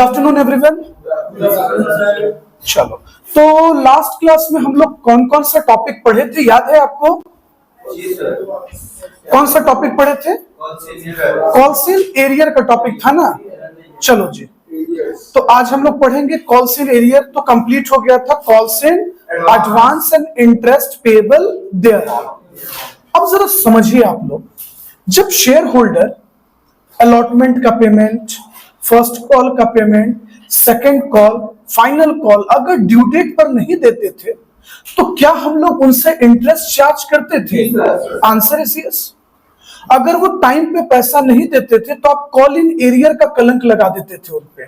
Afternoon everyone. चलो, तो last class में हम लोग कौन कौन सा टॉपिक पढ़े थे, याद है आपको? कौन सा टॉपिक पढ़े थे? कॉल सेल एरियर का टॉपिक था ना। चलो जी, तो आज हम लोग पढ़ेंगे कॉल सेल एरियर। तो कंप्लीट हो गया था कॉल सेल advance and interest payable there. अब जरा समझिए आप लोग, जब शेयर होल्डर अलॉटमेंट का पेमेंट, फर्स्ट कॉल का payment, second call, final call अगर ड्यू डेट पर नहीं देते थे तो क्या हम लोग उनसे इंटरेस्ट चार्ज करते थे? Answer is yes. अगर वो टाइम पे पैसा नहीं देते थे तो आप कॉल इन एरियर का कलंक लगा देते थे उन पे।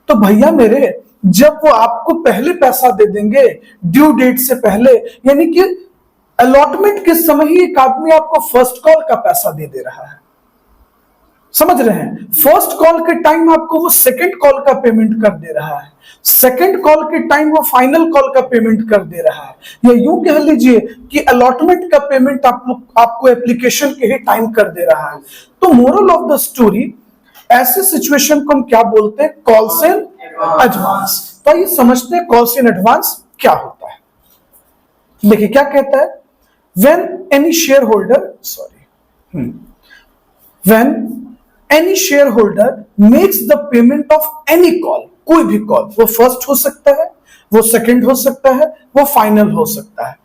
तो भैया मेरे, जब वो आपको पहले पैसा दे देंगे ड्यू डेट से पहले, यानी कि अलॉटमेंट के समय ही एक आदमी आपको फर्स्ट कॉल का पैसा दे रहा है, समझ रहे हैं? फर्स्ट कॉल के टाइम आपको वो सेकंड कॉल का पेमेंट कर दे रहा है, सेकंड कॉल के टाइम वो फाइनल कॉल का पेमेंट कर दे रहा है, या यूं कह लीजिए कि अलॉटमेंट का पेमेंट आपको एप्लीकेशन के ही टाइम कर दे रहा है। तो मोरल ऑफ द स्टोरी, ऐसे सिचुएशन को हम क्या बोलते हैं? कॉल सेल एडवांस। तो ये समझते हैं कॉल सेल एडवांस क्या होता है। देखिए क्या कहता है, when any shareholder makes the payment of any call, कोई भी कॉल, वो फर्स्ट हो सकता है, वो सेकंड हो सकता है, वो फाइनल हो सकता है,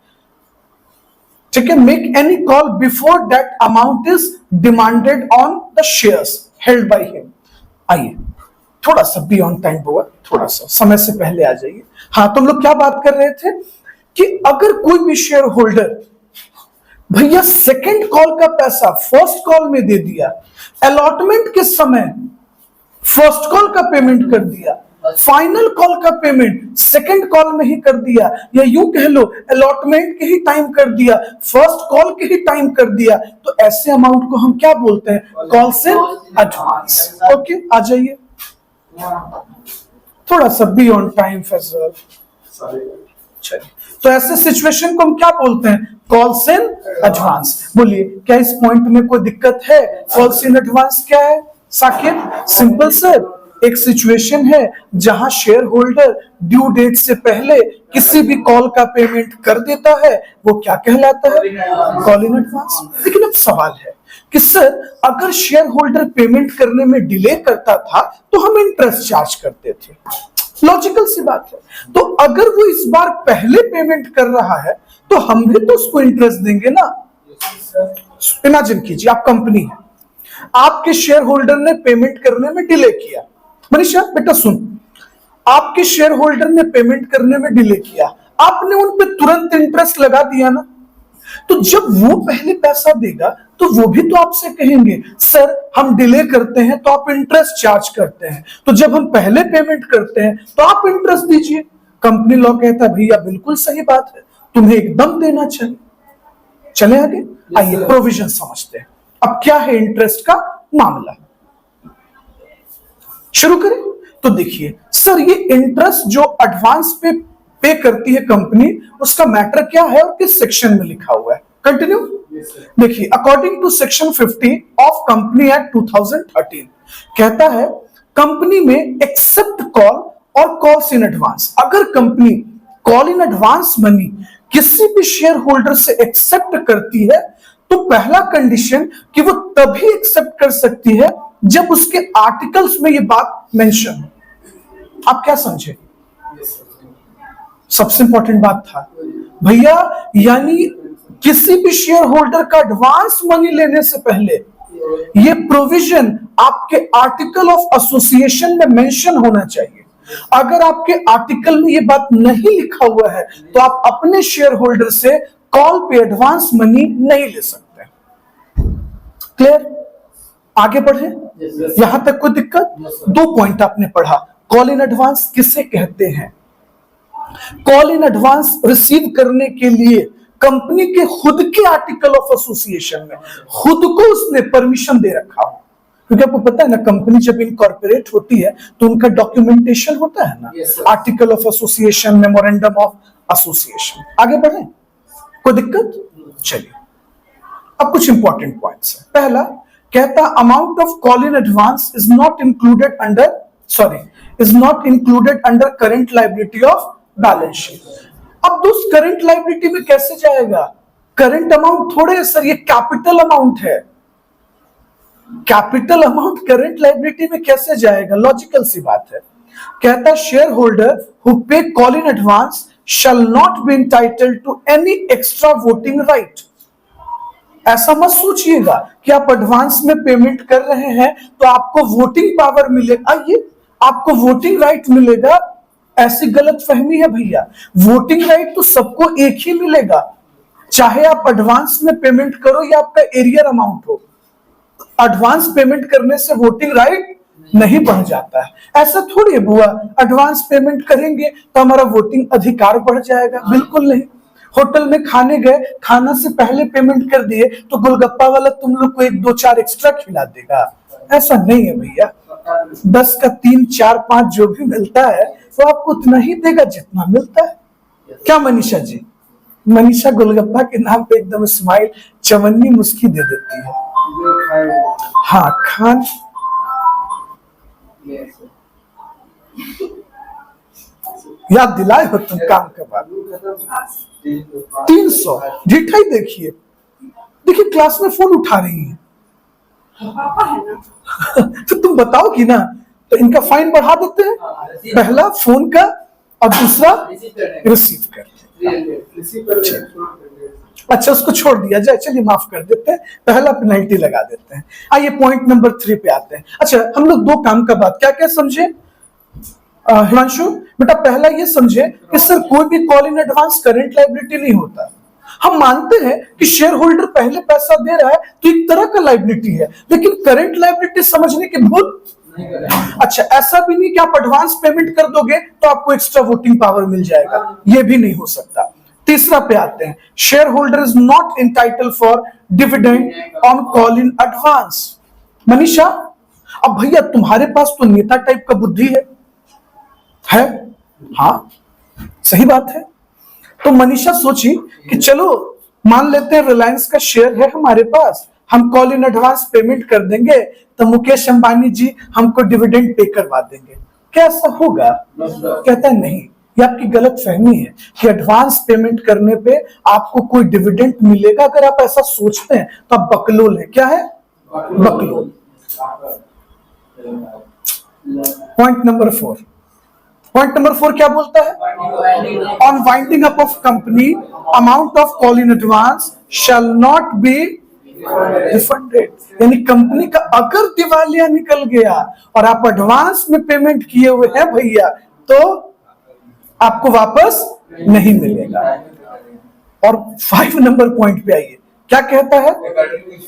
ठीक है? Make any call before that amount is demanded on the shares held by him. आइए थोड़ा सा बियॉन्ड टाइम हुआ, थोड़ा सा समय से पहले आ जाइए। हाँ, तुम लोग क्या बात कर रहे थे कि अगर कोई भी शेयर होल्डर भैया सेकंड कॉल का पैसा फर्स्ट कॉल में दे दिया, अलॉटमेंट के समय फर्स्ट कॉल का पेमेंट कर दिया, फाइनल कॉल का पेमेंट सेकंड कॉल में ही कर दिया, या यूं कह लो अलॉटमेंट के ही टाइम कर दिया, फर्स्ट कॉल के ही टाइम कर दिया, तो ऐसे अमाउंट को हम क्या बोलते हैं? कॉल सेल एडवांस। ओके, आ जाइए थोड़ा सा बियॉन्ड टाइम फैजल। चलिए, तो ऐसे सिचुएशन को हम क्या बोलते हैं? कॉल सेल एडवांस। बोलिए, क्या इस पॉइंट में कोई दिक्कत है? कॉल सेल एडवांस क्या है साकिब? सिंपल सर, एक सिचुएशन है जहां शेयर होल्डर ड्यू डेट से पहले किसी भी कॉल का पेमेंट कर देता है, वो क्या कहलाता है? Call in advance. लेकिन अब सवाल है कि सर, अगर शेयर होल्डर पेमेंट करने में डिले करता था तो हम इंटरेस्ट चार्ज करते थे। लॉजिकल सी बात है। तो अगर वो इस बार पहले पेमेंट कर रहा है तो हम भी तो उसको इंटरेस्ट देंगे ना। इमेजिन कीजिए, आप कंपनी है, आपके शेयर होल्डर ने पेमेंट करने में डिले किया। मनीषा बेटा सुन, आपके शेयर होल्डर ने पेमेंट करने में डिले किया, आपने उन पे तुरंत इंटरेस्ट लगा दिया ना। तो जब वो पहले पैसा देगा तो वो भी तो आपसे कहेंगे सर हम डिले करते हैं तो आप इंटरेस्ट चार्ज करते हैं, तो जब हम पहले पेमेंट करते हैं तो आप इंटरेस्ट दीजिए। कंपनी लॉ कहता है भैया बिल्कुल सही बात है, तुम्हें एकदम देना चाहिए। चले आगे, आइए प्रोविजन समझते हैं। अब क्या है इंटरेस्ट का मामला, शुरू करें। तो देखिए सर, ये इंटरेस्ट जो एडवांस पे करती है कंपनी, उसका मैटर क्या है और किस सेक्शन में लिखा हुआ है? कंटिन्यू। देखिए, according to section 50 of company act 2013 कहता है कंपनी में एक्सेप्ट कॉल और कॉल्स इन एडवांस, अगर company call in advance money किसी भी शेयर होल्डर से एक्सेप्ट करती है तो पहला कंडीशन कि वो तभी एक्सेप्ट कर सकती है जब उसके आर्टिकल्स में ये बात मेंशन हो। आप क्या समझे? सबसे इंपॉर्टेंट बात था भैया, यानी किसी भी शेयर होल्डर का एडवांस मनी लेने से पहले ये प्रोविजन आपके आर्टिकल ऑफ एसोसिएशन में मेंशन होना चाहिए। अगर आपके आर्टिकल में ये बात नहीं लिखा हुआ है तो आप अपने शेयर होल्डर से कॉल पे एडवांस मनी नहीं ले सकते। क्लियर? आगे बढ़े, यहां तक कोई दिक्कत? दो पॉइंट आपने पढ़ा, कॉल इन एडवांस किसे कहते हैं। कॉल इन एडवांस रिसीव करने के लिए कंपनी के खुद के आर्टिकल ऑफ एसोसिएशन में खुद को उसने परमिशन दे रखा हो, क्योंकि आपको पता है ना, कंपनी जब इनकॉर्पोरेट होती है तो उनका डॉक्यूमेंटेशन होता है ना, article of association, memorandum of association. आगे बढ़े, कोई दिक्कत? चलिए, अब कुछ इंपॉर्टेंट पॉइंट्स है। पहला कहता, amount of call in advance is not included under, sorry, is not included under current liability of balance sheet. अब दोस्त करंट लायबिलिटी में कैसे जाएगा? करंट अमाउंट थोड़े है सर, ये कैपिटल अमाउंट है। कैपिटल अमाउंट करंट लायबिलिटी में कैसे जाएगा? लॉजिकल सी बात है। कहता है share holder who pay call in advance shall not be entitled to any extra voting right. ऐसा मत सोचिएगा कि आप एडवांस में पेमेंट कर रहे हैं तो आपको वोटिंग पावर मिलेगा, ये आपको वोटिंग राइट मिलेगा। ऐसी गलत फहमी है भैया। वोटिंग राइट तो सबको एक ही मिलेगा, चाहे आप एडवांस में पेमेंट करो या आपका एरियर अमाउंट हो। एडवांस पेमेंट करने से वोटिंग राइट नहीं बढ़ जाता है। ऐसा थोड़ी है बुआ, एडवांस पेमेंट करेंगे तो हमारा वोटिंग अधिकार बढ़ जाएगा, बिल्कुल नहीं। होटल में खाने गए, खाना से पहले पेमेंट कर दिए तो गोलगप्पा वाला तुम लोग को 1-2-4 एक्स्ट्रा खिला देगा, ऐसा नहीं है भैया। 10 का 3, 4, 5 जो भी मिलता है वो आपको उतना ही देगा जितना मिलता है। क्या मनीषा जी? मनीषा गोलगप्पा के नाम पे एकदम स्माइल, चवन्नी मुस्की दे देती है। हाँ खान याद दिलाए हो तुम काम के बाद। 300 ढिठाई देखिए, देखिए क्लास में फोन उठा रही है तो तुम बताओगी ना, तो इनका फाइन बढ़ा देते हैं, पहला फोन का और दूसरा रिसीव कर। अच्छा उसको छोड़ दिया जाए, चलिए माफ कर देते हैं, पहला पेनल्टी लगा देते हैं। आइए पॉइंट नंबर 3 पे आते हैं। अच्छा हम लोग 2 काम का बात क्या क्या समझे? हिमांशु बेटा पहला ये समझे कि सर कोई भी call in advance current liability नहीं होता। हम मानते हैं कि शेयर होल्डर पहले पैसा दे रहा है तो एक तरह का लायबिलिटी है, लेकिन करंट लायबिलिटी समझने की भूल। अच्छा ऐसा भी नहीं कि आप एडवांस पेमेंट कर दोगे तो आपको एक्स्ट्रा वोटिंग पावर मिल जाएगा, ये भी नहीं हो सकता। तीसरा पे आते हैं, share holder is not entitle for dividend on call in advance. Manisha अब भैया तुम्हारे पास तो नेता टाइप का बुद्धि है? हाँ सही बात है। तो मनीषा सोची कि चलो मान लेते हैं रिलायंस का शेयर है हमारे पास, हम कॉल इन एडवांस पेमेंट कर देंगे तो मुकेश अंबानी जी हमको डिविडेंड पे करवा देंगे। क्या ऐसा होगा? कहता है नहीं, ये आपकी गलत फहमी है कि एडवांस पेमेंट करने पे आपको कोई डिविडेंड मिलेगा। अगर आप ऐसा सोचते हैं तो आप बकलोल हैं। क्या है? बकलोल। पॉइंट नंबर 4, पॉइंट नंबर 4 क्या बोलता है? On winding up of company amount of call in advance shall not be refunded. यानी कंपनी का अगर दिवालिया निकल गया और आप एडवांस में पेमेंट किए हुए हैं भैया तो आपको वापस नहीं मिलेगा। और 5 नंबर पॉइंट पे आइए, क्या कहता है?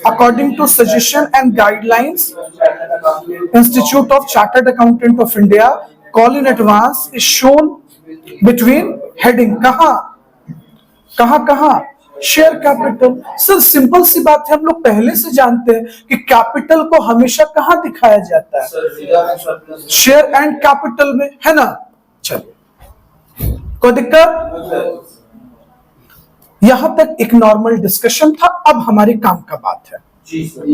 According to suggestion and guidelines institute of chartered accountant of India call in advance is shown between heading कहां शेयर कैपिटल। सर सिंपल सी बात है, हम लोग पहले से जानते हैं कि कैपिटल को हमेशा कहां दिखाया जाता है? शेयर एंड कैपिटल में, है ना? चलिए कोई दिक्कत? यहां तक एक नॉर्मल डिस्कशन था, अब हमारे काम का बात है।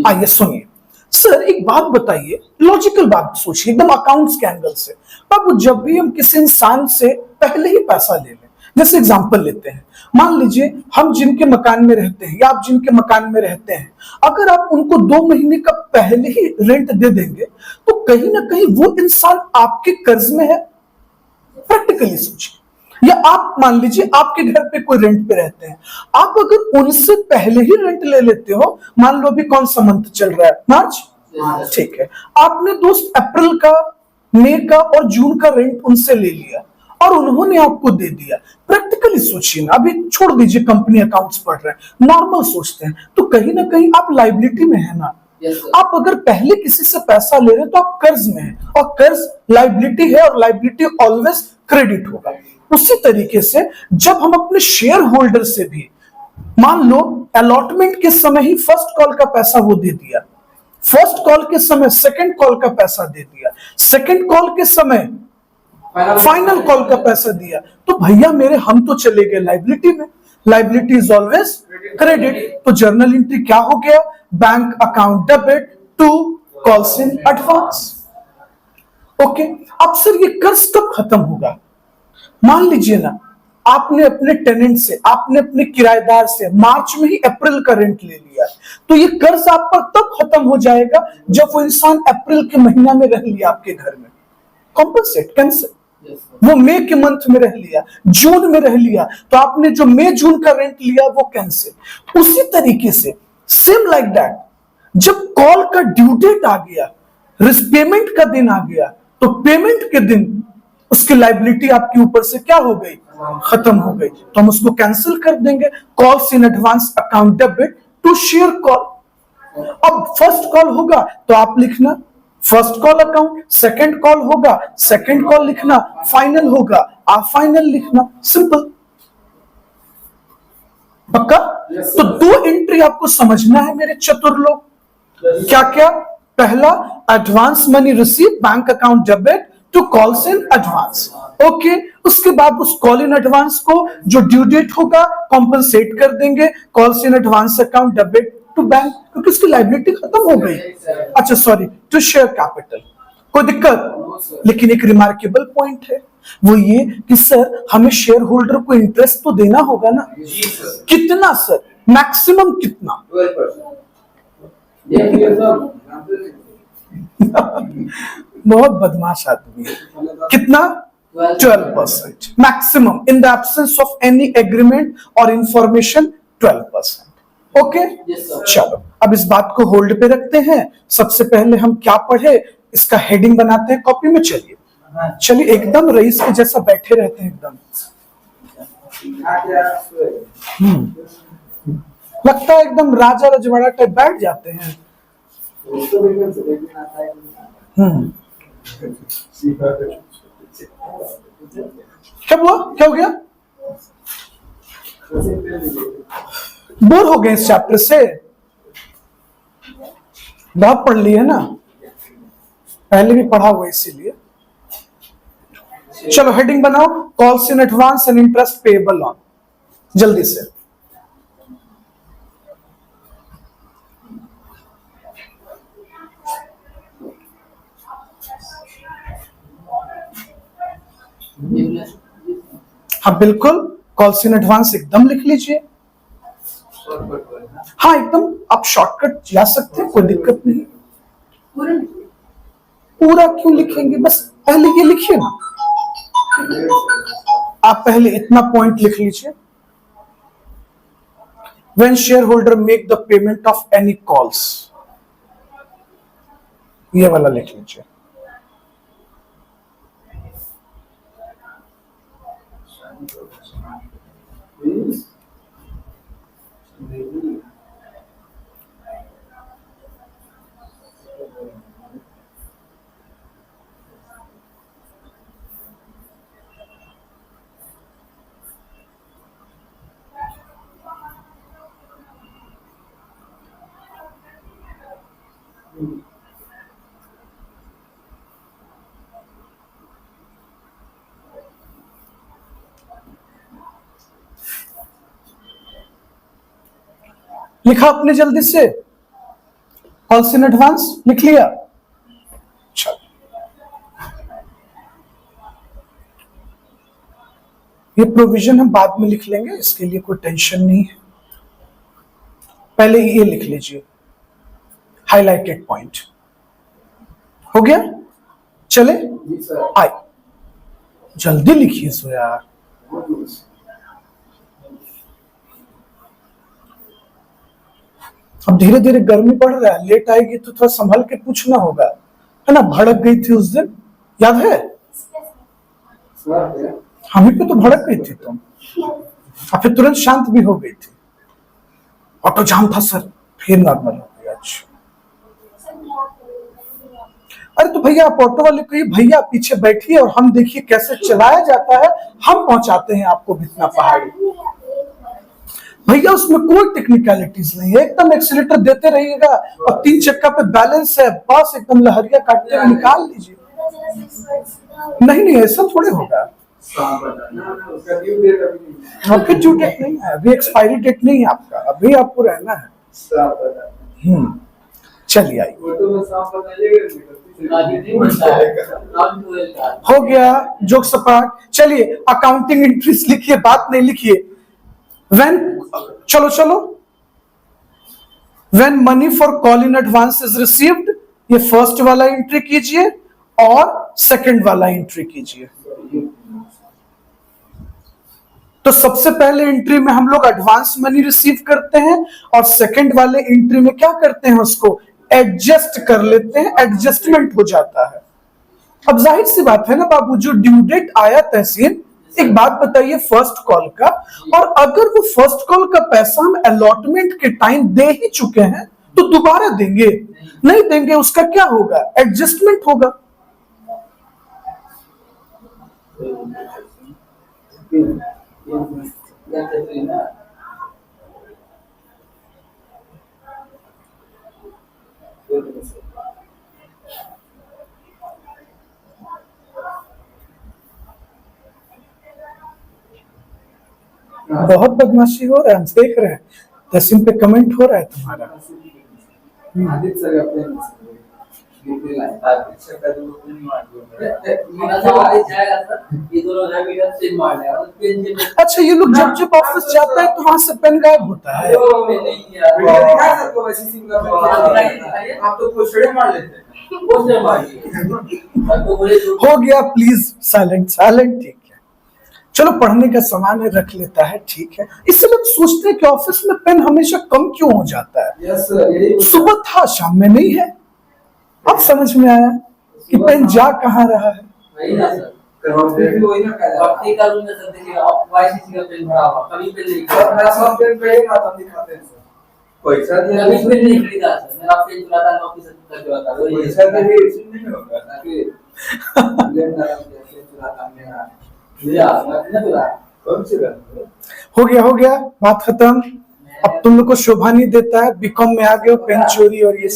आइए सुनिए। सर एक बात बताइए, लॉजिकल बात सोचिए एकदम अकाउंट्स के एंगल से। बाबू जब भी हम किसी इंसान से पहले ही पैसा ले लें, जैसे एग्जांपल लेते हैं, मान लीजिए हम जिनके मकान में रहते हैं या आप जिनके मकान में रहते हैं, अगर आप उनको 2 महीने का पहले ही रेंट दे देंगे तो कहीं ना कहीं वो इंसान आपके कर्ज में है। प्रैक्टिकली सोचिए, या आप मान लीजिए आपके घर पे कोई रेंट पे रहते हैं, आप अगर उनसे पहले ही रेंट ले लेते हो, मान लो अभी कौन सा मंथ चल रहा है? मार्च, ठीक है, आपने दोस्त अप्रैल का, मई का और जून का रेंट उनसे ले लिया और उन्होंने आपको दे दिया। प्रैक्टिकली सोचिए ना, अभी छोड़ दीजिए कंपनी अकाउंट्स पढ़ रहे हैं, नॉर्मल सोचते हैं तो कहीं ना कहीं आप लायबिलिटी में है ना। आप अगर पहले किसी से पैसा ले रहे हैं तो आप कर्ज में हैं, और कर्ज लायबिलिटी है और लायबिलिटी ऑलवेज क्रेडिट होगा। उसी तरीके से जब हम अपने शेयर होल्डर से भी मान लो अलॉटमेंट के समय ही फर्स्ट कॉल का पैसा वो दे दिया, फर्स्ट कॉल के समय सेकंड कॉल का पैसा दे दिया, सेकंड कॉल के समय फाइनल कॉल का पैसा दिया, तो भैया मेरे हम तो चले गए लायबिलिटी में। Liability is always credit. तो जर्नल एंट्री क्या हो गया? Bank account debit to calls in advance. Okay, अब सर ये कर्ज कब खत्म होगा? मान लीजिए ना, आपने अपने टेनेंट से, आपने अपने किराएदार से मार्च में ही अप्रैल का रेंट ले लिया, तो ये कर्ज आप पर तब खत्म हो जाएगा जब वो इंसान अप्रैल के महीना में रह लिया आपके घर में, कॉम्पनसेट, कैंसिल। वो मई के मंथ में रह लिया, जून में रह लिया, तो आपने जो मई जून का रेंट लिया वो कैंसिल। उसी तरीके से सेम लाइक दैट, जब कॉल का ड्यू डेट आ गया, पेमेंट का दिन आ गया, तो पेमेंट के दिन उसकी लाइबिलिटी आपके ऊपर से क्या हो गई? खत्म हो गई, तो हम उसको कैंसिल कर देंगे। Calls in advance account debit to share call. अब फर्स्ट कॉल होगा तो आप लिखना first call account, second call होगा सेकंड कॉल लिखना, फाइनल होगा आप फाइनल लिखना, सिंपल। पक्का? तो दो एंट्री आपको समझना है मेरे चतुर लोग। क्या क्या? पहला, advance money receive bank account debit to calls in advance. Okay, उसके बाद उस कॉल इन एडवांस को जो ड्यू डेट होगा कॉम्पनसेट कर देंगे, calls in advance account debit to bank, क्योंकि उसकी लायबिलिटी खत्म हो गई। अच्छा सॉरी, टू शेयर कैपिटल। कोई दिक्कत? लेकिन एक रिमार्केबल पॉइंट है, वो ये कि सर हमें शेयर होल्डर को इंटरेस्ट तो देना होगा ना। कितना सर? मैक्सिमम कितना? बहुत बदमाश आदमी है। कितना? 12% maximum in the absence of any agreement और इंफॉर्मेशन 12%। ओके, चलो अब इस बात को होल्ड पे रखते हैं। सबसे पहले हम क्या पढ़े, इसका हेडिंग बनाते हैं कॉपी में। चलिए एकदम रईस के जैसा बैठे रहते हैं एकदम। लगता है एकदम राजा रजवाड़ा टाइप बैठ जाते हैं। क्या हुआ? क्या हो गया? बोर हो गए इस चैप्टर से? बहुत पढ़ लिए ना, पहले भी पढ़ा हुआ इसीलिए। चलो हेडिंग बनाओ, calls in advance and interest payable on. जल्दी से हाँ बिल्कुल, कॉल्स इन एडवांस एकदम लिख लीजिए। हाँ एकदम, आप शॉर्टकट जा सकते हैं, कोई दिक्कत नहीं। पूरा क्यों लिखेंगे? बस पहले ये लिखिए ना, आप पहले इतना पॉइंट लिख लीजिए। When shareholder make the payment of any calls, ये वाला लिख लीजिए। लिखा आपने जल्दी से? कॉल्स इन एडवांस लिख लिया? चलो ये प्रोविजन हम बाद में लिख लेंगे, इसके लिए कोई टेंशन नहीं है। पहले ये लिख लीजिए हाइलाइटेड पॉइंट। हो गया? चले आए, जल्दी लिखिए सो यार। अब धीरे धीरे गर्मी बढ़ रहा है, लेट आएगी तो थोड़ा संभल के पूछना होगा, है ना। भड़क गई थी उस दिन, याद है? हमें पे तो भड़क गई थी तुम, और फिर तुरंत शांत भी हो गई थी। ऑटो जाम था सर, फिर नॉर्मल हो गया। अच्छा अरे तो भैया आप ऑटो वाले को, भैया पीछे बैठिए और हम देखिए कैसे चलाया जाता है, हम पहुंचाते हैं आपको भितना पहाड़ी। भैया उसमें कोई टेक्निकलिटीज नहीं है, एकदम एक्सीलेटर देते रहिएगा और 3 चक्का पे बैलेंस है, बस एकदम लहरिया काटते हुए निकाल लीजिए। नहीं नहीं ऐसा थोड़े होगा। आपका ड्यू डेट नहीं है अभी, एक्सपायरी डेट नहीं है आपका, अभी आपको रहना है। चलिए आइए, हो गया जोक सपाट। चलिए अकाउंटिंग एंट्रीज लिखिए, बात नहीं लिखिए। व्हेन, चलो चलो, when money for call in advance is received, ये फर्स्ट वाला एंट्री कीजिए और सेकंड वाला एंट्री कीजिए। तो सबसे पहले एंट्री में हम लोग एडवांस मनी रिसीव करते हैं और सेकंड वाले एंट्री में क्या करते हैं, उसको एडजस्ट कर लेते हैं, एडजस्टमेंट हो जाता है। अब जाहिर सी बात है ना बाबू, जो ड्यू डेट आया तहसीन, एक बात बताइए फर्स्ट कॉल का, और अगर वो फर्स्ट कॉल का पैसा हम अलॉटमेंट के टाइम दे ही चुके हैं तो दोबारा देंगे? नहीं देंगे। उसका क्या होगा? एडजस्टमेंट होगा। बहुत बदमाशी हो रहा है, हम देख रहे हैं। तहसीन पे कमेंट हो रहा है तुम्हारा। अच्छा, ये लोग जब जब ऑफिस जाता है तो वहां से पेन गायब होता है। हो गया, प्लीज साइलेंट साइलेंट। ठीक है, चलो पढ़ने का सामान है, रख लेता है, ठीक है। इससे लोग सोचते हैं कि ऑफिस में पेन हमेशा कम क्यों हो जाता है। सुबह था, शाम में नहीं है। अब समझ में आया कि पेन जा कहाँ रहा है। हो गया, बात खत्म। अब तुम लोग को शोभा नहीं देता है, बीकॉम में आ गए हो, पेन चोरी और ये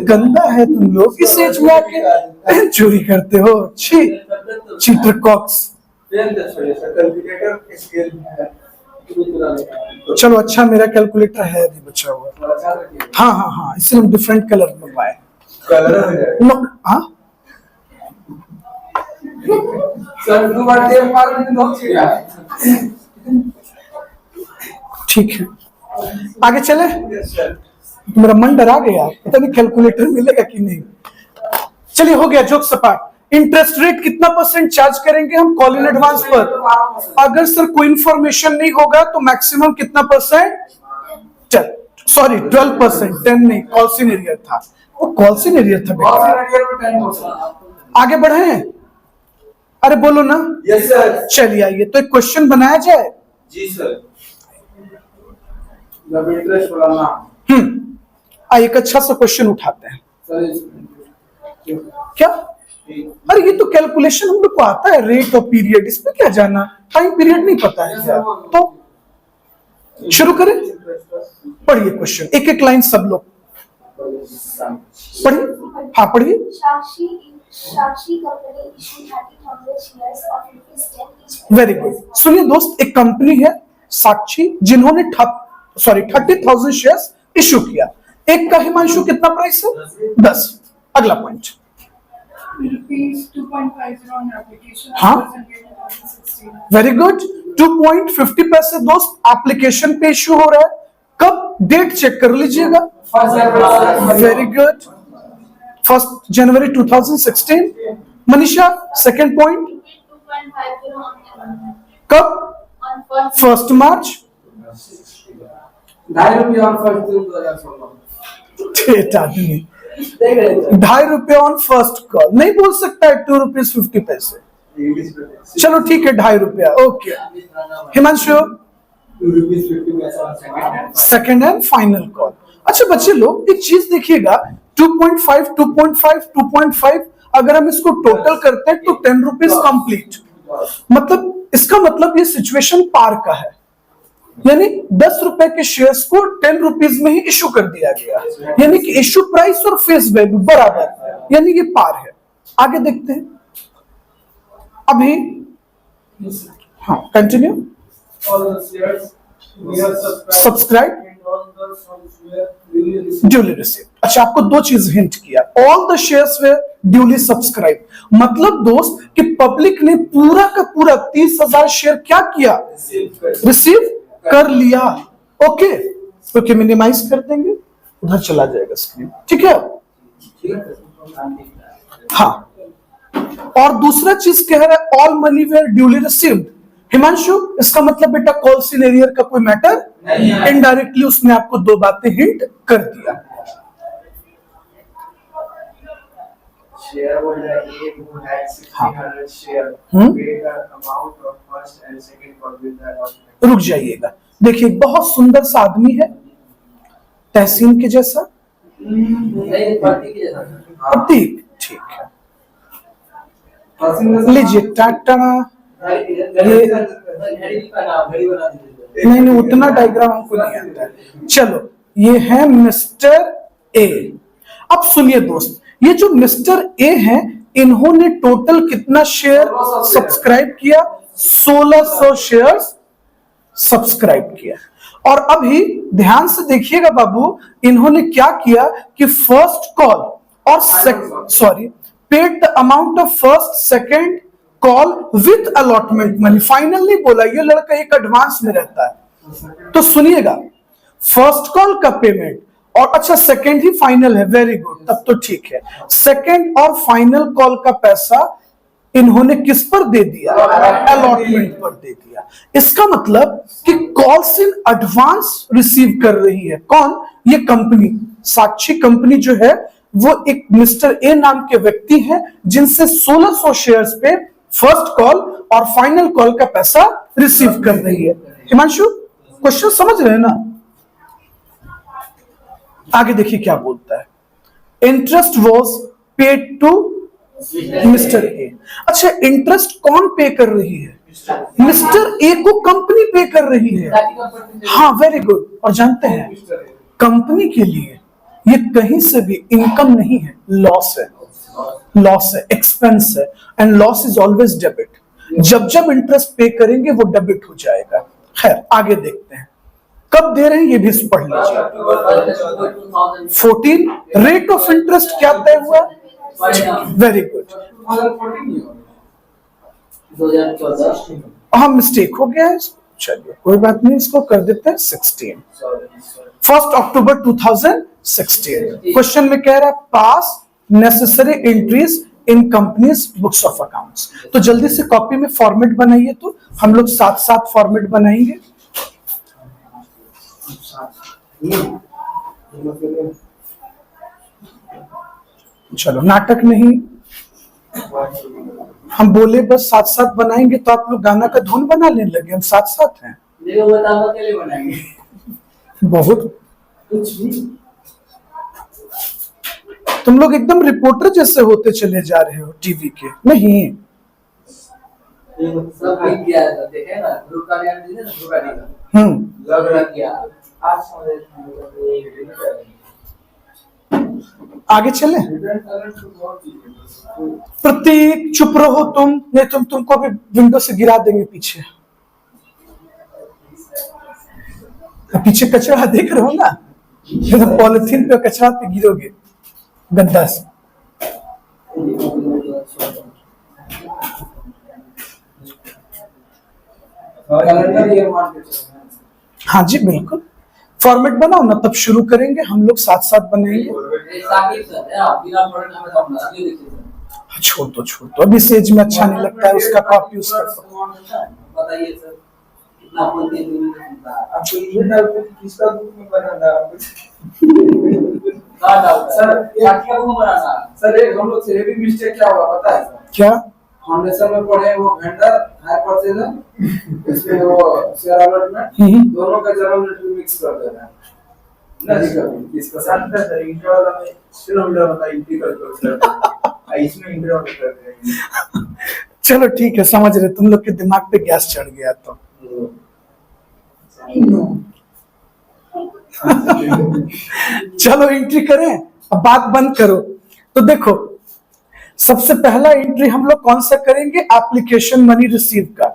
गंदा है तुम लोग, इस एज में आके पेन चोरी करते हो। छी, चीटर कॉक्स। चलो अच्छा, मेरा कैलकुलेटर है अभी बचा हुआ। हाँ हाँ हाँ, इसलिए हम डिफरेंट कलर मंगवाए। हाँ ठीक है, आगे चले। मेरा मन डरा गया, पता नहीं कैलकुलेटर मिलेगा कि नहीं। चलिए हो गया जोक सपाट। इंटरेस्ट रेट कितना परसेंट चार्ज करेंगे हम कॉल इन एडवांस पर? अगर सर कोई इंफॉर्मेशन नहीं होगा तो मैक्सिमम कितना परसेंट? सॉरी 12%, 10 नहीं, कॉल्सिन एरियर था वो, कॉल्सिन एरियर था। आगे बढ़े, अरे बोलो ना। Yes sir. चलिए आइए, तो एक क्वेश्चन बनाया जाए। जी सर। जब इंटरेस्ट बढ़ाना। आइए एक अच्छा सा क्वेश्चन उठाते हैं। क्या? अरे ये तो कैलकुलेशन हम लोग को आता है, रेट और पीरियड, इसमें क्या जाना, टाइम पीरियड नहीं पता है क्या? तो शुरू करें। पढ़िए क्वेश्चन, एक एक लाइन सब लोग पढ़िए। हाँ पढ़िए। Very good. सुनिए दोस्त, एक कंपनी है साक्षी, जिन्होंने 30,000 शेयर्स इशू किया। एक का हिमांशु कितना प्राइस है? 10। अगला पॉइंट। हाँ वेरी गुड, 2.50 पैसे दोस्त एप्लीकेशन पे इशू हो रहा है। कब? डेट चेक कर लीजिएगा। वेरी गुड, 1 जनवरी 2016। मनीषा सेकंड पॉइंट, कब? 1 मार्च। ₹2.50 ऑन फर्स्ट कॉल, नहीं बोल सकता है ₹2.50। चलो ठीक है, ₹2.50। Okay Himanshu, second and final call. अच्छा बच्चे लोग एक चीज देखिएगा, 2.5, 2.5, 2.5, अगर हम इसको टोटल करते हैं तो ₹10 कंप्लीट। मतलब इसका मतलब ये सिचुएशन पार का है, यानी ₹10 के शेयर्स को ₹10 में ही इशू कर दिया गया, यानी कि इशू प्राइस और फेस वैल्यू बराबर, यानी ये पार है। आगे देखते हैं अभी। हाँ कंटिन्यू। Subscribe duly received. अच्छा, आपको दो चीज हिंट किया, all the shares way duly subscribe, मतलब दोस्त कि पब्लिक ने पूरा का पूरा 30,000 शेयर क्या किया, रिसीव कर लिया। ओके, ओके, मिनिमाइज कर देंगे, उधर चला जाएगा स्क्रीन, ठीक है। हाँ, और दूसरा चीज कह रहा है all money were duly received. Himanshu, इसका मतलब बेटा कॉल्सिन एरियर का कोई मैटर नहीं है, इनडायरेक्टली उसने आपको दो बातें हिंट कर दिया। हाँ, रुक जाइएगा, देखिए बहुत सुंदर सा आदमी है, तहसीन के जैसा, प्रतीक, ठीक है, लीजिए टाटा। नहीं, उतना डायग्राम हमको नहीं आता है। चलो, ये है मिस्टर ए। अब सुनिए दोस्त, ये जो मिस्टर ए है, इन्होंने टोटल कितना शेयर सब्सक्राइब किया, 1600 शेयर सब्सक्राइब किया। और अभी ध्यान से देखिएगा बाबू, इन्होंने क्या किया कि फर्स्ट कॉल और paid the amount of first second call with allotment money. Final नहीं बोला, ये लड़का एक एडवांस में रहता है, तो सुनिएगा, फर्स्ट कॉल का पेमेंट और अच्छा सेकंड ही फाइनल है, वेरी गुड, तब तो ठीक है। सेकंड और फाइनल कॉल का पैसा इन्होंने किस पर दे दिया, अलॉटमेंट पर दे दिया। इसका मतलब कि कॉल्स इन एडवांस रिसीव कर रही है कौन, ये कंपनी, साक्षी कंपनी जो है, वो एक मिस्टर ए नाम के व्यक्ति हैं, जिनसे 1600 शेयर्स पे फर्स्ट कॉल और फाइनल कॉल का पैसा रिसीव कर रही है। हिमांशु, क्वेश्चन समझ रहे हैं ना? आगे देखिए क्या बोलता है, interest was paid to mister A. अच्छा, इंटरेस्ट कौन पे कर रही है, मिस्टर ए को कंपनी पे कर रही है। हाँ, वेरी गुड। और जानते हैं, कंपनी के लिए ये कहीं से भी इनकम नहीं है, लॉस है, लॉस है, एक्सपेंस है, and loss is always debit. जब जब इंटरेस्ट पे करेंगे वो डेबिट हो जाएगा। खैर, आगे देखते हैं, कब दे रहे हैं ये भी पढ़ लीजिए। 14 रेट ऑफ इंटरेस्ट क्या तय हुआ, वेरी गुड। हाँ, मिस्टेक हो गया है, चलिए कोई बात नहीं, इसको कर देते हैं 16, 1 अक्टूबर 2016। क्वेश्चन में कह रहा है पास necessary entries in companies books of accounts. तो जल्दी से कॉपी में फॉर्मेट बनाइए, तो हम लोग साथ साथ फॉर्मेट बनाएंगे। चलो, नाटक नहीं, हम बोले बस साथ साथ बनाएंगे, तो आप लोग गाना का धुन बनाने लगे, हम साथ साथ हैं। बहुत तुम लोग एकदम रिपोर्टर जैसे होते चले जा रहे हो टीवी के। नहीं, आगे चले। प्रतीक, चुप रहो तुम, नहीं तुमको भी विंडो से गिरा देंगे पीछे। पीछे कचरा देख रहे हो ना, तो पॉलिथीन पे कचरा पे गिरोगे गद्दा से। हाँ जी, बिल्कुल, फॉर्मेट बनाओ ना, तब शुरू करेंगे, हम लोग साथ साथ बनाएंगे। छोड़ दो, अभी सेज में अच्छा नहीं लगता है, उसका कॉपी उसका। बताइए सर, आपको ये डाउट है कि किसका बुक में बनाना है? सर, क्या बुक बनाना? सर, एक हम लोग से हेवी मिस्टेक क्या हुआ पता है? क्या फाउंडेशन में पढ़े, वो वेंडर हाई परचेजर, इसमें वो शेयर अलॉटमेंट, दोनों का जर्नल एंट्री मिक्स कर देना है ना जी। कभी इसका साथ में सर इंटर वाला में शेयर होल्डर वाला एंट्री कर इसमें इंटर कर देंगे। चलो ठीक है, समझ रहे, तुम लोग के दिमाग पे गैस चढ़ गया तो। चलो एंट्री करें, अब बात बंद करो। तो देखो, सबसे पहला एंट्री हम लोग कौन सा करेंगे, एप्लीकेशन मनी रिसीव का।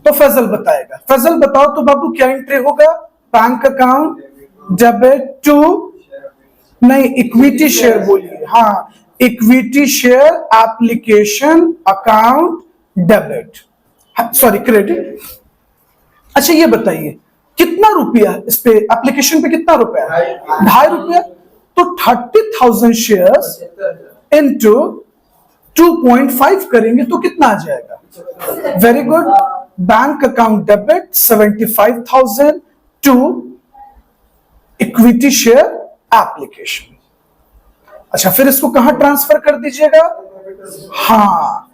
तो फैजल बताएगा। फैजल बताओ तो बाबू क्या एंट्री होगा? बैंक अकाउंट डेबिट टू, नहीं इक्विटी शेयर बोलिए, हाँ equity share application account debit, sorry credit. अच्छा ये बताइए कितना रुपया इस पे एप्लीकेशन पे कितना रुपया? 2.5 रुपया। तो 30,000 शेयर्स इनटू 2.5 करेंगे तो कितना आ जाएगा? Very good. Bank account debit 75,000 to equity share application. अच्छा फिर इसको कहां ट्रांसफर कर दीजिएगा? हाँ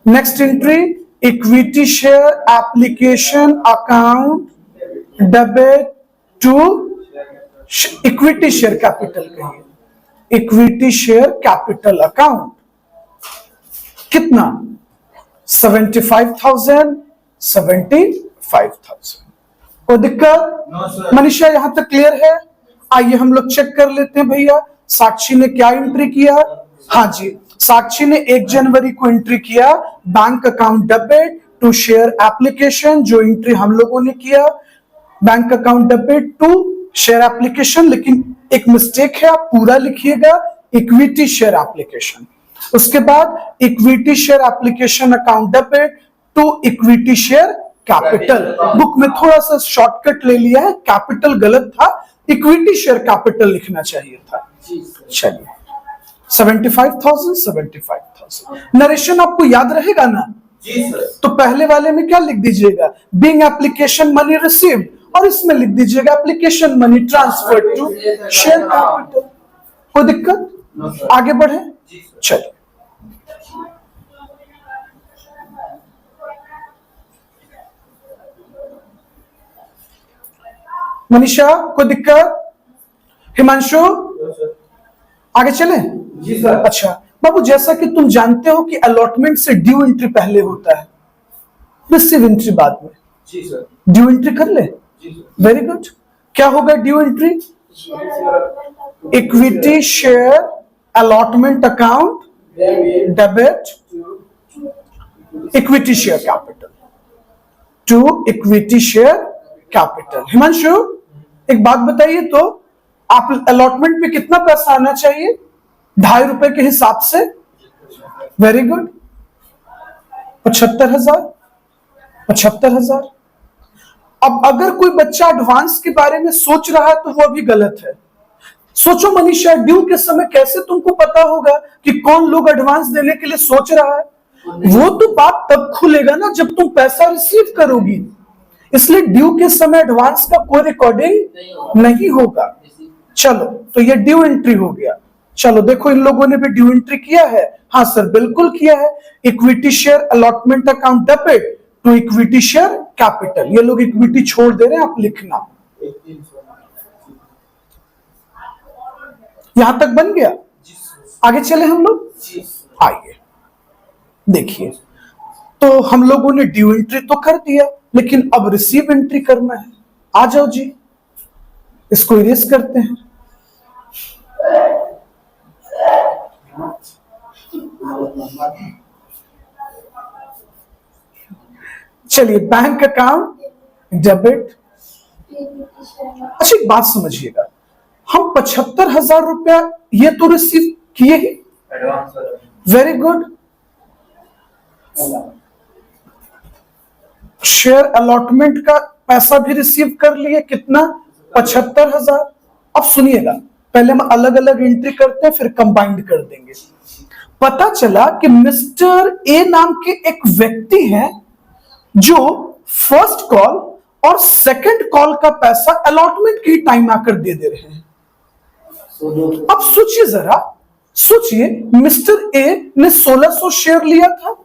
next entry equity share application account debit to equity share capital, कहिए इक्विटी शेयर कैपिटल अकाउंट कितना? 75,000 75,000। कोई दिक्कत? मनीषा यहां तक क्लियर है? आइए हम लोग चेक कर लेते हैं भैया साक्षी ने क्या एंट्री किया। हाँ जी साक्षी ने 1 जनवरी को एंट्री किया bank account debit to share application, जो एंट्री हम लोगों ने किया bank account debit to share application, लेकिन एक मिस्टेक है, आप पूरा लिखिएगा इक्विटी शेयर एप्लीकेशन। उसके बाद equity share application account debit to equity share capital. Book में थोड़ा सा शॉर्टकट ले लिया है, कैपिटल गलत था, इक्विटी शेयर कैपिटल लिखना चाहिए था। चलिए 75,000 75,000। नरेशन आपको याद रहेगा ना? जी सर। तो पहले वाले में क्या लिख दीजिएगा? बीइंग एप्लीकेशन मनी रिसीव्ड, और इसमें लिख दीजिएगा application money transfer to share capital. कोई दिक्कत? आगे बढ़े चलिए। मनीषा कोई दिक्कत? हिमांशु आगे चले? जी सर। अच्छा बाबू जैसा कि तुम जानते हो कि अलॉटमेंट से ड्यू एंट्री पहले होता है, रिसीव एंट्री बाद में। जी सर। ड्यू एंट्री कर ले। Very good. क्या होगा due entry? Equity share allotment account debit equity share capital to equity share capital. Himanshu एक बात बताइए तो आप अलॉटमेंट पे कितना पैसा आना चाहिए? 2.5 रुपए के हिसाब से। Very good. 75,000 75,000। अब अगर कोई बच्चा एडवांस के बारे में सोच रहा है तो वो भी गलत है। सोचो मनीषा ड्यू के समय कैसे तुमको पता होगा कि कौन लोग एडवांस देने के लिए सोच रहा है? वो तो बात तब खुलेगा ना जब तुम पैसा रिसीव करोगी, इसलिए ड्यू के समय एडवांस का कोई रिकॉर्डिंग नहीं होगा। चलो तो ये ड्यू एंट्री हो गया। चलो देखो इन लोगों ने भी ड्यू एंट्री किया है। हाँ सर बिल्कुल किया है। Equity share allotment account debit to equity share capital. ये लोग इक्विटी छोड़ दे रहे हैं, आप लिखना। यहां तक बन गया? आगे चले हम लोग। आइए देखिए तो हम लोगों ने ड्यू एंट्री तो कर दिया, लेकिन अब रिसीव एंट्री करना है। आ जाओ जी इसको इरेज करते हैं। चलिए बैंक अकाउंट डेबिट। अच्छा एक बात समझिएगा, हम 75,000 रुपया ये तो रिसीव किए ही। Very good. शेयर अलॉटमेंट का पैसा भी रिसीव कर लिए, कितना? 75,000। अब सुनिएगा पहले हम अलग अलग एंट्री करते हैं फिर कंबाइंड कर देंगे। पता चला कि मिस्टर ए नाम के एक व्यक्ति हैं जो फर्स्ट कॉल और सेकंड कॉल का पैसा अलॉटमेंट के टाइम आकर दे रहे हैं। अब सोचिए जरा, सोचिए मिस्टर ए ने 1600 शेयर लिया था।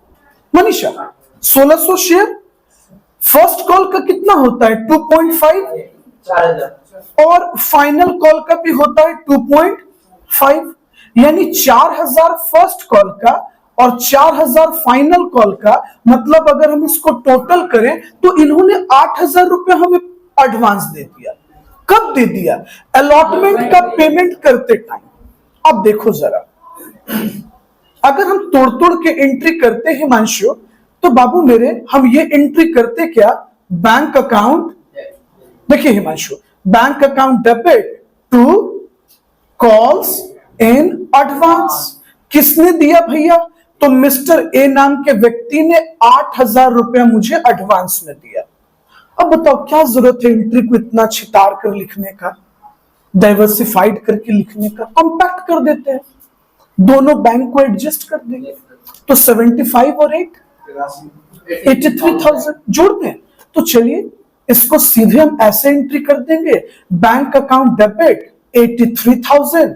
मनीषा 1600 शेयर, फर्स्ट कॉल का कितना होता है? 2.5 और फाइनल कॉल का भी होता है 2.5, यानी 4,000 फर्स्ट कॉल का और 4,000 फाइनल कॉल का। मतलब अगर हम इसको टोटल करें तो इन्होंने 8,000 रुपए हमें एडवांस दे दिया। कब दे दिया? अलॉटमेंट का पेमेंट करते टाइम। अब देखो जरा, अगर हम तोड़ तोड़ के एंट्री करते हैं हिमांशु, तो बाबू मेरे हम ये एंट्री करते क्या, बैंक अकाउंट, देखिए Himanshu, bank account debit to calls in advance. किसने दिया भैया, तो मिस्टर ए नाम के व्यक्ति ने 8,000 रुपया मुझे एडवांस में दिया। अब बताओ क्या जरूरत है एंट्री को इतना छितार कर लिखने का, डाइवर्सिफाइड करके लिखने का, कॉम्पैक्ट कर देते हैं, दोनों बैंक को एडजस्ट कर देंगे। तो 75 और 8 83,000 जोड़ दें। तो चलिए इसको सीधे हम ऐसे एंट्री कर देंगे, बैंक अकाउंट डेबिट 83,000,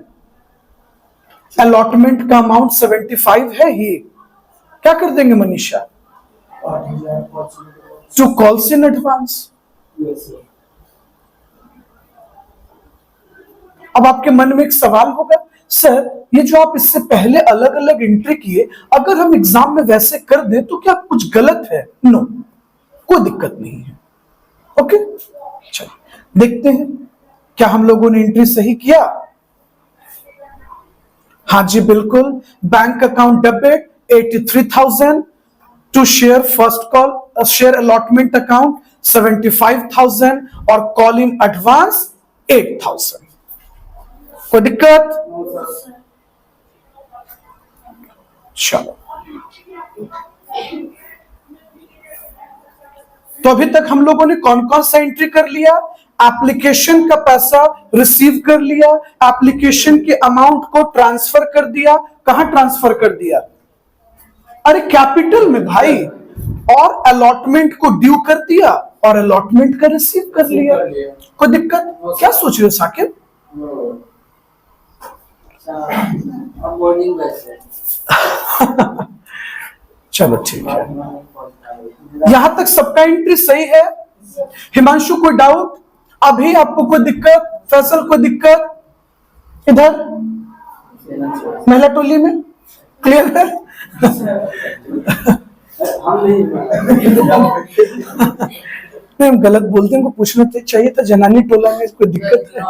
अलॉटमेंट का अमाउंट 75 है ही, क्या कर देंगे Manisha, to calls in advance. अब आपके मन में एक सवाल होगा, सर ये जो आप इससे पहले अलग अलग एंट्री किए, अगर हम एग्जाम में वैसे कर दें तो क्या कुछ गलत है? नो, कोई दिक्कत नहीं है। ओके, चलिए देखते हैं क्या हम लोगों ने एंट्री सही किया। हाँ जी बिल्कुल, bank account debit 83,000 to share first call, share allotment account 75,000 और कॉल इन एडवांस 8,000। कोई दिक्कत? चलो, तो अभी तक हम लोगों ने कौन कौन सा एंट्री कर लिया, एप्लीकेशन का पैसा रिसीव कर लिया, एप्लीकेशन के अमाउंट को ट्रांसफर कर दिया, कहां ट्रांसफर कर दिया, अरे कैपिटल में भाई, और अलॉटमेंट को ड्यू कर दिया और अलॉटमेंट का रिसीव कर लिया। कोई दिक्कत? क्या सोच रहे हो साकिब? चलो ठीक है, यहां तक सबका एंट्री सही है। हिमांशु कोई डाउट? अभी आपको कोई दिक्कत? फैसल कोई दिक्कत? इधर महिला टोली में क्लियर है? नहीं, हम गलत बोलते हैं, पूछना चाहिए था जनानी टोला में कोई दिक्कत है?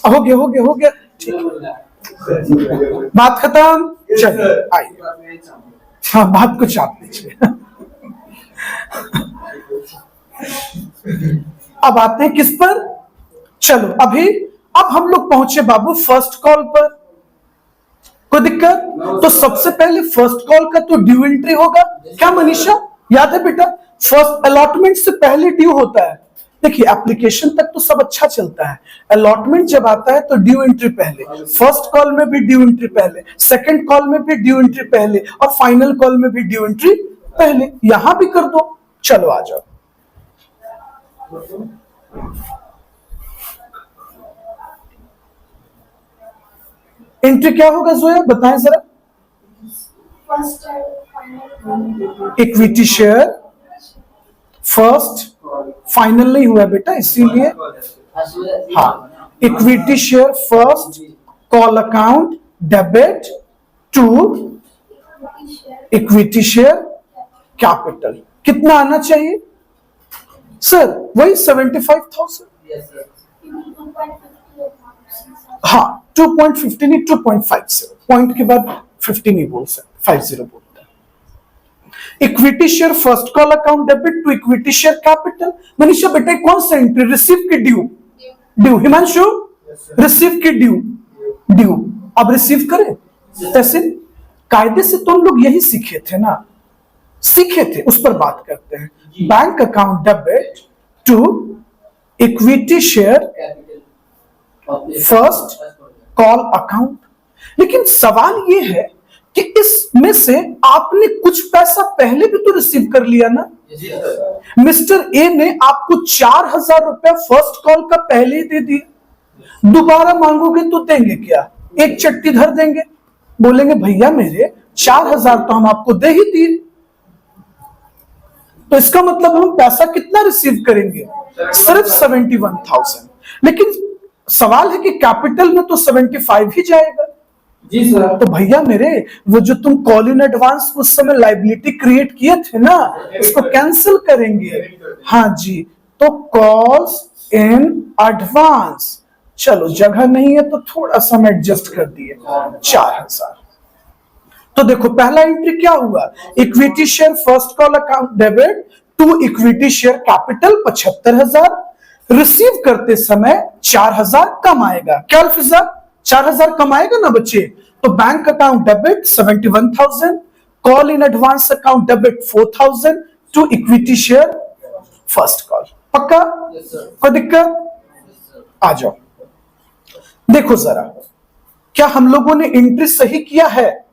हो गया ठीक, बात खत्म। चलो आइए, हाँ बात को चाप लीजिए। अब आते हैं किस पर, चलो अब हम लोग पहुंचे बाबू फर्स्ट कॉल पर। कोई दिक्कत? तो सबसे पहले फर्स्ट कॉल का तो ड्यू एंट्री होगा, क्या मनीषा याद है बेटा? फर्स्ट अलॉटमेंट से पहले ड्यू होता है। देखिए एप्लीकेशन तक तो सब अच्छा चलता है, अलॉटमेंट जब आता है तो ड्यू एंट्री पहले, फर्स्ट कॉल में भी ड्यू एंट्री पहले, सेकंड कॉल में भी ड्यू एंट्री पहले, और फाइनल कॉल में भी ड्यू एंट्री पहले। यहां भी कर दो, चलो आ जाओ। एंट्री क्या होगा जोया, बताएं जरा। इक्विटी शेयर फर्स्ट, फाइनल नहीं हुआ बेटा इसीलिए, हाँ equity share first, call account debit to equity share capital. कितना आना चाहिए सर? वही 75,000। हाँ 2.50 नहीं 2.50, पॉइंट के बाद 50 नहीं बोल सकते, 50 बोलते हैं। Equity share first call account debit to equity share capital. Manisha बेटा कौन सा एंट्री, रिसीव की ड्यू? हिमांशु रिसीव की ड्यू। अब रिसीव करें ऐसे कायदे से, तो हम लोग यही सीखे थे, उस पर बात करते हैं। Bank account debit to equity share first call account. लेकिन सवाल यह है कि इसमें से आपने कुछ पैसा पहले भी तो रिसीव कर लिया ना। मिस्टर ए ने आपको 4,000 रुपया फर्स्ट कॉल का पहले ही दे दिया, दोबारा मांगोगे तो देंगे क्या? एक चट्टी धर देंगे, बोलेंगे भैया मेरे 4,000 तो हम आपको दे ही दिए। तो इसका मतलब हम पैसा कितना रिसीव करेंगे? सिर्फ 71,000। लेकिन सवाल है कि कैपिटल में तो 75 ही जाएगा जी सर। तो भैया मेरे वो जो तुम कॉल इन एडवांस उस समय लाइबिलिटी क्रिएट किए थे ना, उसको कैंसिल करेंगे। हाँ जी, तो कॉल्स इन एडवांस, चलो जगह नहीं है तो थोड़ा सा मैं एडजस्ट कर दिए 4,000। तो देखो पहला एंट्री क्या हुआ, equity share first call account debit to equity share capital 75,000, receive करते समय 4,000 कम आएगा। क्या अल्फिजा 4,000 कम आएगा ना बच्चे। तो bank account debit 71,000, call in advance account debit 4,000 to equity share first call. पक्का? कोई दिक्कत? आ जाओ देखो जरा, क्या हम लोगों ने एंट्री सही किया है?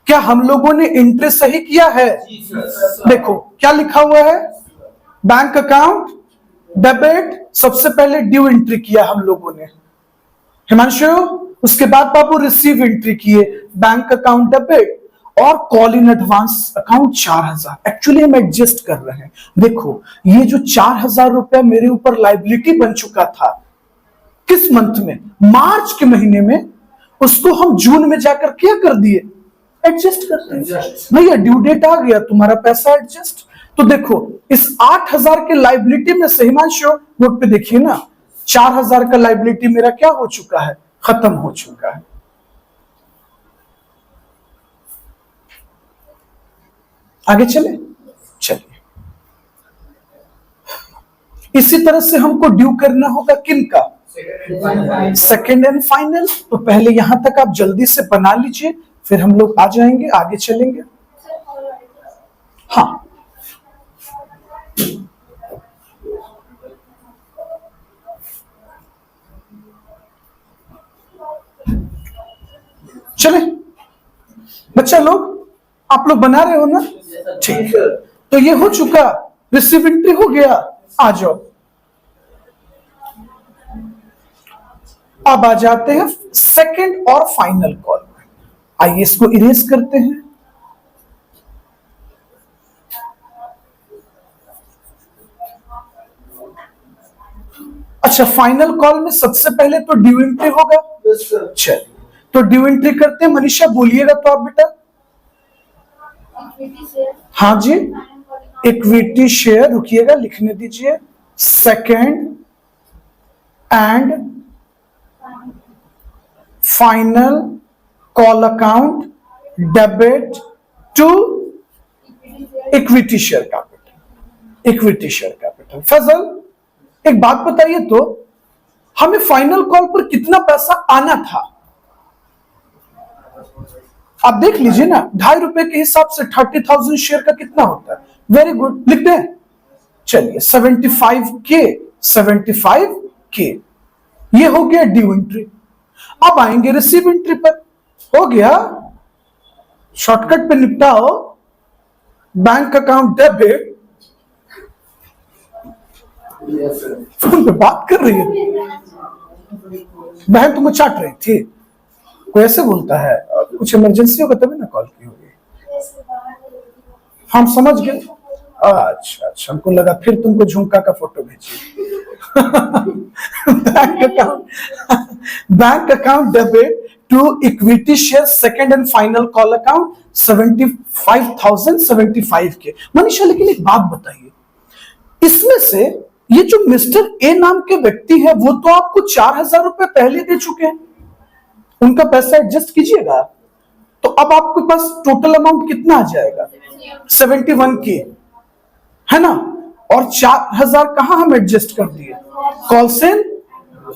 क्या हम लोगों ने एंट्री सही किया है? देखो क्या लिखा हुआ है, बैंक अकाउंट डेबिट, सबसे पहले ड्यू एंट्री किया हम लोगों ने हिमांशु, उसके बाद बाबू रिसीव एंट्री किए, बैंक अकाउंट डेबिट और call in advance account 4,000। Actually हम एडजस्ट कर रहे हैं। देखो ये जो 4,000 रुपया मेरे ऊपर लाइबिलिटी बन चुका था किस मंथ में, मार्च के महीने में, उसको हम जून में जाकर क्या कर दिए, एडजस्ट करते हैं भैया, ड्यू डेट आ गया तुम्हारा पैसा एडजस्ट। तो देखो इस 8,000 के लाइबिलिटी में से हिमांशु नोट पे देखिए ना, 4,000 का लाइबिलिटी मेरा क्या हो चुका है, खत्म हो चुका है। आगे चले, चलिए इसी तरह से हमको ड्यू करना होगा किन का, सेकेंड एंड फाइनल। तो पहले यहां तक आप जल्दी से बना लीजिए, फिर हम लोग आ जाएंगे, आगे चलेंगे। हाँ चले बच्चा लोग, आप लोग बना रहे हो ना, ठीक है। तो ये हो चुका, रिसीव एंट्री हो गया। आ जाओ, अब आ जाते हैं सेकंड और फाइनल कॉल में। आइए इसको इरेज करते हैं। अच्छा फाइनल कॉल में सबसे पहले तो ड्यू एंट्री होगा। चलिए तो ड्यू एंट्री करते हैं। मनीषा बोलिएगा तो आप बेटा। हाँ जी, इक्विटी शेयर, रुकिएगा लिखने दीजिए, second and final call account debit to equity share capital, equity share capital. Faizal एक बात बताइए तो, हमें फाइनल कॉल पर कितना पैसा आना था, आप देख लीजिए ना, 2.5 रुपए के हिसाब से 30,000 शेयर का कितना होता है। वेरी गुड, लिख दें। चलिए 75K, 75K ये हो गया ड्यू एंट्री। अब आएंगे रिसीव एंट्री पर। हो गया, शॉर्टकट पे निपटाओ, बैंक अकाउंट डेबिट, फोन पे बात कर रही है बहन, तुमको चाट रही थी, कोई ऐसे बोलता है, कुछ इमरजेंसी होगा तभी ना कॉल की होगी। हम समझ गए। अच्छा अच्छा, हमको लगा फिर तुमको झुमका का फोटो भेजी। Bank account debit to equity share second and final call account 75,075 के। मनीषा लेकिन एक बात बताइए, इसमें से ये जो मिस्टर ए नाम के व्यक्ति है वो तो आपको 4,000 रुपए पहले दे चुके हैं, उनका पैसा एडजस्ट कीजिएगा, तो अब आपके पास टोटल अमाउंट कितना आ जाएगा, 71K है ना। और 4,000 कहां हम एडजस्ट कर दिए, calls in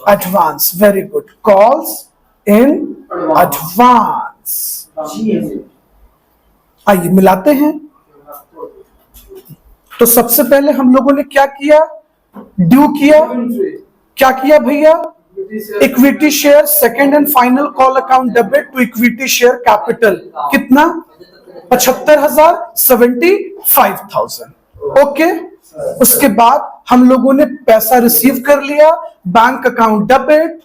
advance. Very good, calls in advance. आइए मिलाते हैं। तो सबसे पहले हम लोगों ने क्या किया, ड्यू किया, क्या किया भैया, equity share second and final call account debit to equity share capital, कितना 75,000, 75,000। ओके, उसके बाद हम लोगों ने पैसा रिसीव कर लिया, बैंक अकाउंट डेबिट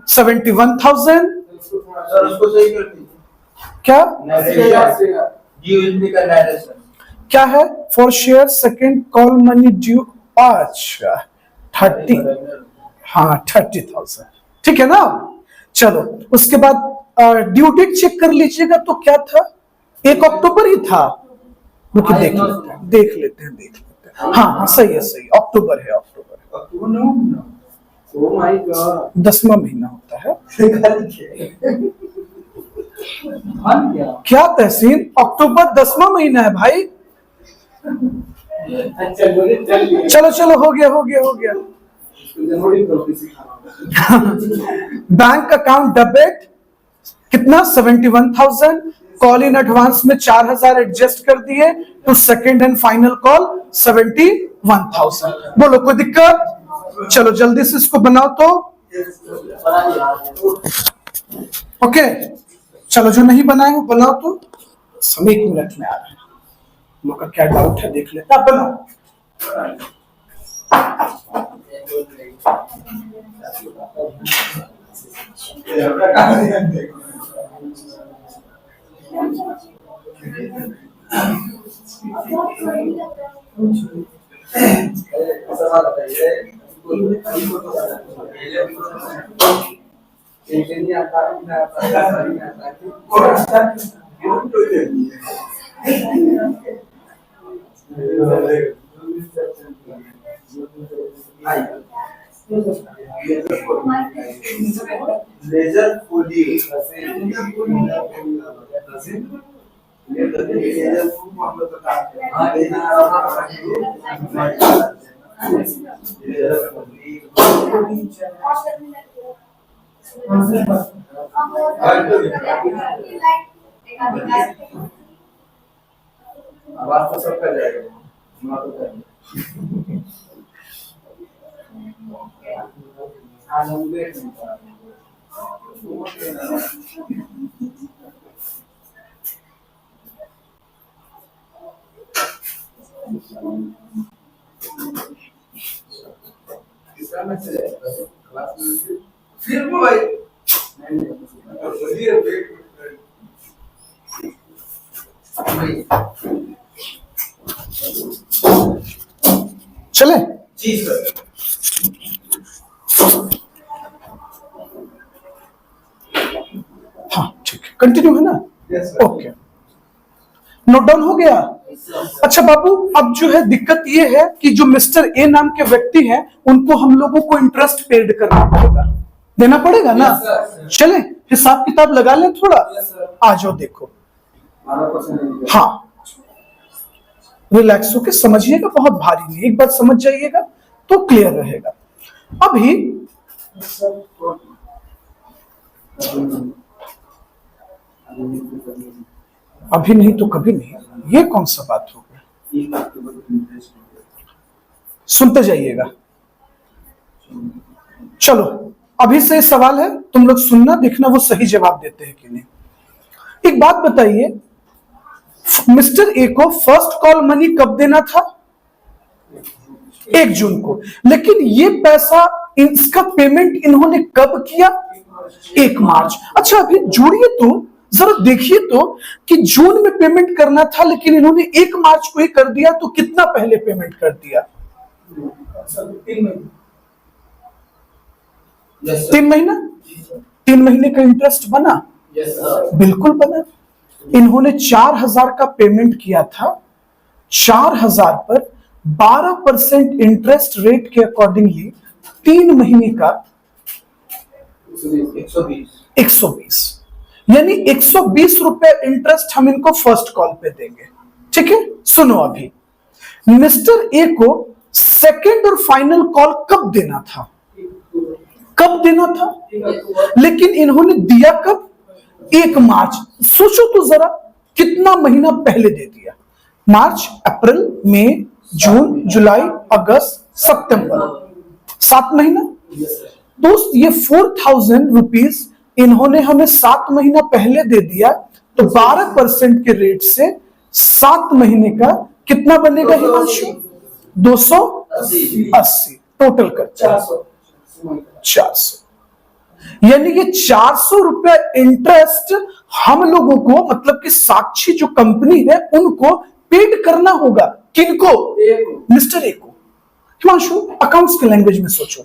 71,000। क्या क्या है, for share second call money due, अच्छा 30, हाँ 30,000, ठीक है ना। चलो उसके बाद ड्यू डेट चेक कर लीजिएगा, तो क्या था, 1 अक्टूबर ही था। रुकिए देख लेते हैं, देख लेते हैं, देख लेते हैं। हाँ हाँ सही है, सही अक्टूबर है, अक्टूबर है, 10वां महीना होता है। क्या तहसीन? अक्टूबर 10वां महीना है भाई। चलो चलो, हो गया हो गया हो गया। बैंक अकाउंट डेबिट कितना? 71,000। कॉल इन एडवांस में 4,000 एडजस्ट कर दिए तो सेकंड एंड फाइनल कॉल 71,000। बोलो कोई दिक्कत? चलो जल्दी से इसको बनाओ तो। ओके चलो, जो नहीं बनाए वो बनाओ तो। समय 1 मिनट में आ रहा है। लोग का क्या डाउट है देख लेते। आप बनाओ। आवाज तो सबका जाएगा। फिर भाई चले जी सर। हाँ ठीक है, कंटिन्यू है ना? ओके, नोट डाउन हो गया। अच्छा बाबू, अब जो है दिक्कत ये है कि जो मिस्टर ए नाम के व्यक्ति हैं उनको हम लोगों को इंटरेस्ट पेड करना पड़ेगा, देना पड़ेगा ना? चले हिसाब किताब लगा लें थोड़ा। आ जाओ देखो। हाँ रिलैक्स होके समझिएगा, बहुत भारी नहीं, एक बार समझ जाइएगा तो क्लियर रहेगा। अभी नहीं तो कभी नहीं, ये कौन सा बात हो गया? सुनते जाइएगा। चलो अभी से सवाल है, तुम लोग सुनना, देखना वो सही जवाब देते हैं कि नहीं। एक बात बताइए, मिस्टर ए को फर्स्ट कॉल मनी कब देना था? 1 जून को। लेकिन ये पैसा, इसका पेमेंट इन्होंने कब किया? 1 मार्च। अच्छा अभी जोड़िए तो, जरा देखिए तो कि जून में पेमेंट करना था लेकिन इन्होंने 1 मार्च को ही कर दिया, तो कितना पहले पेमेंट कर दिया? 3 महीना। 3 महीने का इंटरेस्ट बना? बिल्कुल बना। इन्होंने 4,000 का पेमेंट किया था, 4,000 पर 12% इंटरेस्ट रेट के अकॉर्डिंगली 3 महीने का 120, यानी 120 रुपए इंटरेस्ट हम इनको फर्स्ट कॉल पे देंगे। ठीक है, सुनो अभी मिस्टर ए को सेकेंड और फाइनल कॉल कब देना था? कब देना था? लेकिन इन्होंने दिया कब? 1 मार्च। सोचो तो जरा, कितना महीना पहले दे दिया? मार्च, अप्रैल, मई, जून, जुलाई, अगस्त, सितंबर, 7 महीना। दोस्त ये 4,000 रुपीज इन्होंने हमें 7 महीना पहले दे दिया, तो 12% के रेट से 7 महीने का कितना बनेगा हिमांशु? 280 टोटल कर 400, यानी कि 400 रुपए इंटरेस्ट हम लोगों को, मतलब कि साक्षी जो कंपनी है उनको पेड करना होगा। किनको? मिस्टर ए को। हिमांशु अकाउंट्स के लैंग्वेज में सोचो,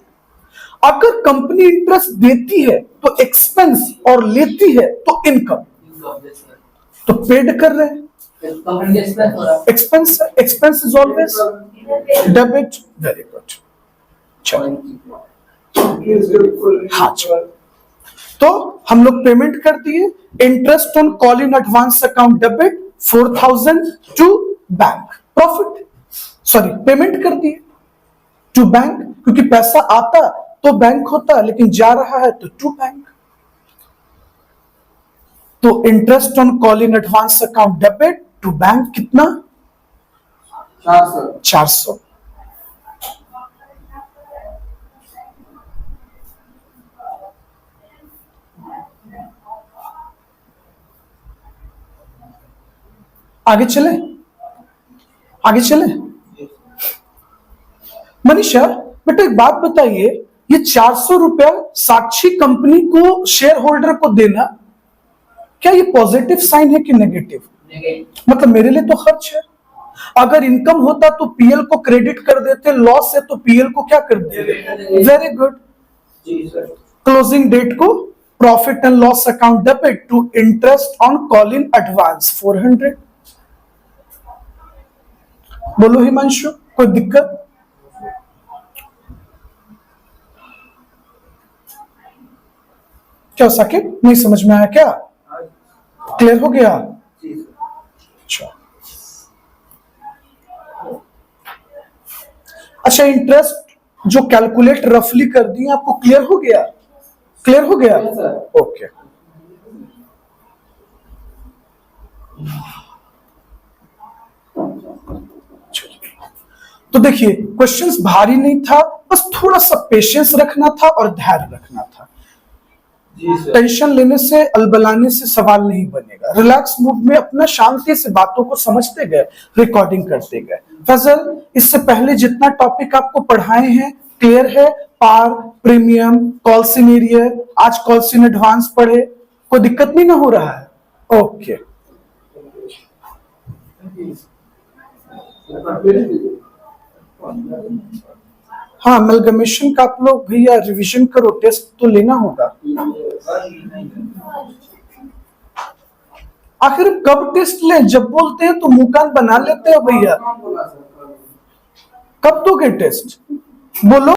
अगर कंपनी इंटरेस्ट देती है तो एक्सपेंस और लेती है तो इनकम, तो पेड कर रहे हैं। Expense is always debit. Very good. हाँ तो हम लोग पेमेंट कर दिए, interest on call in advance account debit 4,000 to bank, profit sorry payment कर दिए टू बैंक, क्योंकि पैसा आता तो बैंक होता लेकिन जा रहा है तो टू बैंक। तो interest on call in advance account debit to bank कितना? 400। आगे चले, आगे चले। मनीषा बेटा एक बात बताइए, ये 400 रुपया साक्षी कंपनी को शेयर होल्डर को देना, क्या ये पॉजिटिव साइन है कि नेगेटिव? मतलब मेरे लिए तो खर्च है। अगर इनकम होता तो पीएल को क्रेडिट कर देते, लॉस है तो पीएल को क्या कर देते? Very good. क्लोजिंग डेट को profit and loss account debit to interest on call in advance 400। बोलो हिमांशु, कोई दिक्कत? क्या साकिब नहीं समझ में आया क्या? क्लियर हो गया? अच्छा इंटरेस्ट जो कैलकुलेट रफली कर दी आपको क्लियर हो गया? क्लियर हो गया? ओके। तो देखिए क्वेश्चंस भारी नहीं था, बस थोड़ा सा पेशेंस रखना था और धैर्य रखना था। टेंशन लेने से अलबलाने से सवाल नहीं बनेगा। रिलैक्स मूड में अपना शांति से बातों को समझते गए, रिकॉर्डिंग करते गए। फजल इससे पहले जितना टॉपिक आपको पढ़ाए हैं क्लियर है? पार, प्रीमियम, कॉल सिनेरियर, आज कॉल सिन एडवांस पढ़े, कोई दिक्कत नहीं ना हो रहा है? ओके। हाँ अमलगमेशन का आप लोग भैया रिवीजन करो, टेस्ट तो लेना होगा। आखिर कब टेस्ट लें? जब बोलते हैं तो मुंह कान बना लेते हैं भैया। कब दोगे टेस्ट? बोलो।